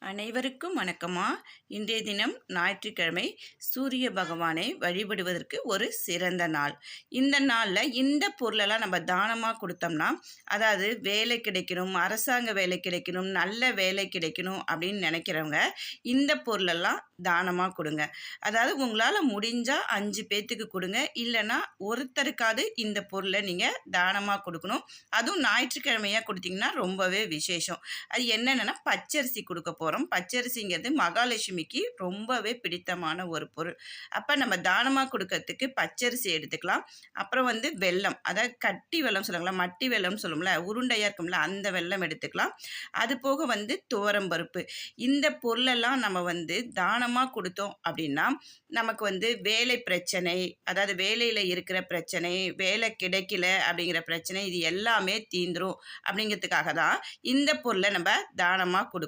அனைவருக்கும் வணக்கமா. இன்றைய தினம் ஞாயிற்றுக்கிழமை, சூரிய பகவானை வழிபடுவதற்கு ஒரு சிறந்த நாள். இந்த நாளில் இந்த பொருளெல்லாம் நம்ம தானமாக கொடுத்தோம்னா, அதாவது வேலை கிடைக்கணும், அரசாங்க வேலை கிடைக்கணும், நல்ல வேலை கிடைக்கணும் அப்படின்னு நினைக்கிறவங்க இந்த பொருளெல்லாம் தானமாக கொடுங்க. அதாவது உங்களால் முடிஞ்சால் 5 பேர்த்துக்கு கொடுங்க, இல்லைன்னா ஒருத்தருக்காவது இந்த பொருளை நீங்கள் தானமாக கொடுக்கணும். அதுவும் ஞாயிற்றுக்கிழமையாக கொடுத்தீங்கன்னா ரொம்பவே விசேஷம். அது என்னென்னா பச்சரிசி கொடுக்க போகிறோம். பச்சரிசிங்கிறது மகாலட்சுமிக்கு ரொம்பவே பிடித்தமான ஒரு பொருள். அப்போ நம்ம தானமாக கொடுக்கறதுக்கு பச்சரிசி எடுத்துக்கலாம். அப்புறம் வெல்லம், அதாவது கட்டி வெல்லம் சொல்லுவாங்களா, மட்டி வெல்லம் சொல்லுவோம்ல, உருண்டையாக இருக்கும்ல, அந்த வெல்லம் எடுத்துக்கலாம். அது போக துவரம்பருப்பு. இந்த பொருளெல்லாம் நம்ம தானமாக கொடுத்தோம் அப்படின்னா நமக்கு வேலை பிரச்சனை, அதாவது வேலையில் இருக்கிற பிரச்சனை, வேலை கிடைக்கல அப்படிங்கிற பிரச்சனை, இது எல்லாமே தீந்துரும். அப்படிங்கிறதுக்காக தான் இந்த பொருளை நம்ம தானமாக கொடுக்கணும்.